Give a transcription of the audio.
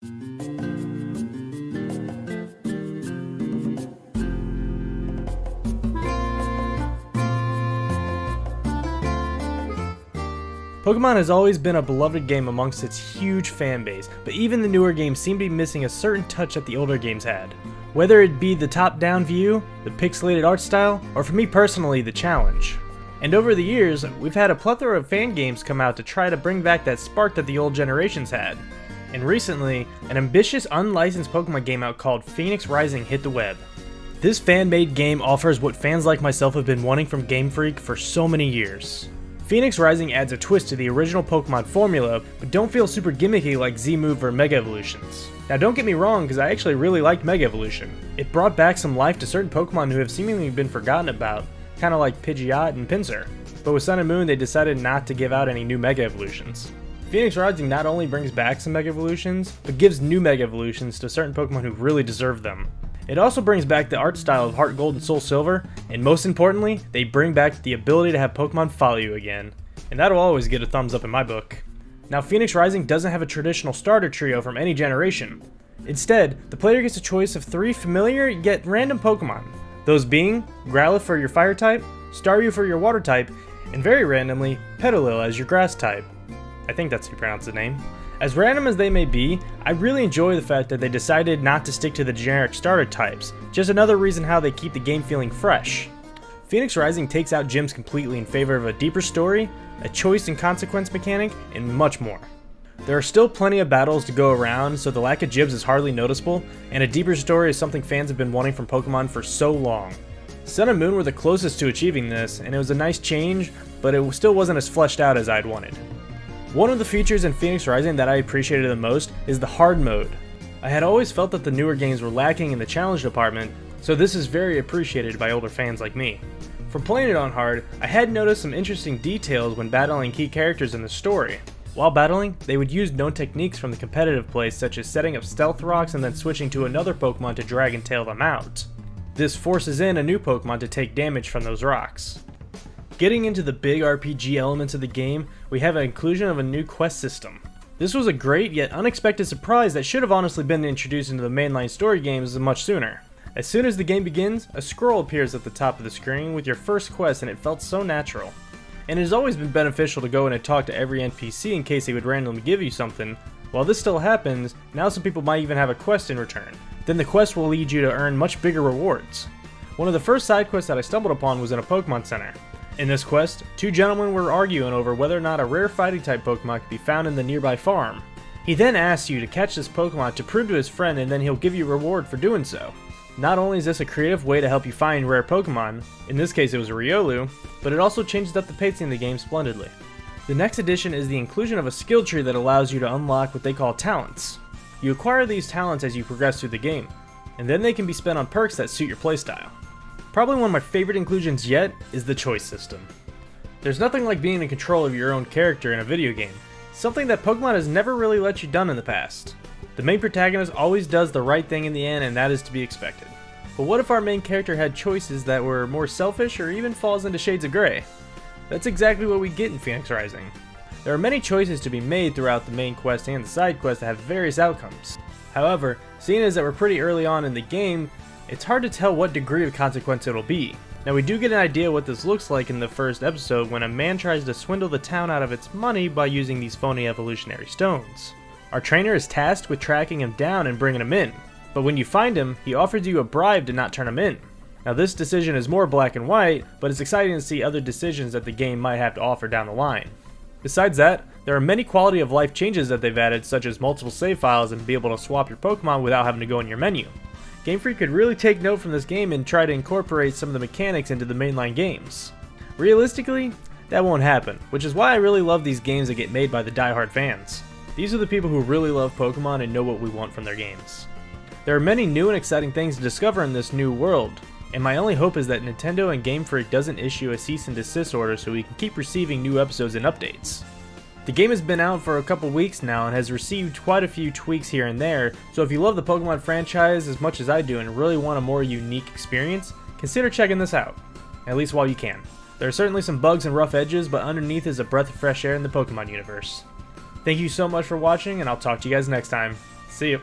Pokemon has always been a beloved game amongst its huge fan base, but even the newer games seem to be missing a certain touch that the older games had. Whether it be the top-down view, the pixelated art style, or for me personally, the challenge. And over the years, we've had a plethora of fan games come out to try to bring back that spark that the old generations had. And recently, an ambitious unlicensed Pokemon game out called Phoenix Rising hit the web. This fan-made game offers what fans like myself have been wanting from Game Freak for so many years. Phoenix Rising adds a twist to the original Pokemon formula, but don't feel super gimmicky like Z-Move or Mega Evolutions. Now don't get me wrong, because I actually really liked Mega Evolution. It brought back some life to certain Pokemon who have seemingly been forgotten about, kinda like Pidgeot and Pinsir. But with Sun and Moon they decided not to give out any new Mega Evolutions. Phoenix Rising not only brings back some Mega Evolutions, but gives new Mega Evolutions to certain Pokemon who really deserve them. It also brings back the art style of Heart Gold and Soul Silver, and most importantly, they bring back the ability to have Pokemon follow you again. And that'll always get a thumbs up in my book. Now Phoenix Rising doesn't have a traditional starter trio from any generation. Instead, the player gets a choice of 3 familiar yet random Pokemon. Those being Growlithe for your fire type, Staryu for your water type, and very randomly, Petilil as your grass type. I think that's how you pronounce the name. As random as they may be, I really enjoy the fact that they decided not to stick to the generic starter types, just another reason how they keep the game feeling fresh. Phoenix Rising takes out gyms completely in favor of a deeper story, a choice and consequence mechanic, and much more. There are still plenty of battles to go around, so the lack of gybs is hardly noticeable, and a deeper story is something fans have been wanting from Pokemon for so long. Sun and Moon were the closest to achieving this, and it was a nice change, but it still wasn't as fleshed out as I'd wanted. One of the features in Phoenix Rising that I appreciated the most is the hard mode. I had always felt that the newer games were lacking in the challenge department, so this is very appreciated by older fans like me. From playing it on hard, I had noticed some interesting details when battling key characters in the story. While battling, they would use known techniques from the competitive play, such as setting up stealth rocks and then switching to another Pokemon to Dragon Tail them out. This forces in a new Pokemon to take damage from those rocks. Getting into the big RPG elements of the game, we have an inclusion of a new quest system. This was a great yet unexpected surprise that should have honestly been introduced into the mainline story games much sooner. As soon as the game begins, a scroll appears at the top of the screen with your first quest, and it felt so natural. And it has always been beneficial to go in and talk to every NPC in case they would randomly give you something. While this still happens, now some people might even have a quest in return. Then the quest will lead you to earn much bigger rewards. One of the first side quests that I stumbled upon was in a Pokemon Center. In this quest, 2 gentlemen were arguing over whether or not a rare fighting type Pokemon could be found in the nearby farm. He then asks you to catch this Pokemon to prove to his friend, and then he'll give you a reward for doing so. Not only is this a creative way to help you find rare Pokemon, in this case it was a Riolu, but it also changes up the pacing of the game splendidly. The next addition is the inclusion of a skill tree that allows you to unlock what they call talents. You acquire these talents as you progress through the game, and then they can be spent on perks that suit your playstyle. Probably one of my favorite inclusions yet is the choice system. There's nothing like being in control of your own character in a video game, something that Pokemon has never really let you done in the past. The main protagonist always does the right thing in the end, and that is to be expected. But what if our main character had choices that were more selfish or even falls into shades of grey? That's exactly what we get in Phoenix Rising. There are many choices to be made throughout the main quest and the side quest that have various outcomes. However, seeing as that we're pretty early on in the game, it's hard to tell what degree of consequence it'll be. Now we do get an idea what this looks like in the first episode when a man tries to swindle the town out of its money by using these phony evolutionary stones. Our trainer is tasked with tracking him down and bringing him in, but when you find him, he offers you a bribe to not turn him in. Now this decision is more black and white, but it's exciting to see other decisions that the game might have to offer down the line. Besides that, there are many quality of life changes that they've added, such as multiple save files and be able to swap your Pokemon without having to go in your menu. Game Freak could really take note from this game and try to incorporate some of the mechanics into the mainline games. Realistically, that won't happen, which is why I really love these games that get made by the die-hard fans. These are the people who really love Pokemon and know what we want from their games. There are many new and exciting things to discover in this new world, and my only hope is that Nintendo and Game Freak doesn't issue a cease and desist order so we can keep receiving new episodes and updates. The game has been out for a couple weeks now and has received quite a few tweaks here and there, so if you love the Pokemon franchise as much as I do and really want a more unique experience, consider checking this out, at least while you can. There are certainly some bugs and rough edges, but underneath is a breath of fresh air in the Pokemon universe. Thank you so much for watching, and I'll talk to you guys next time. See you.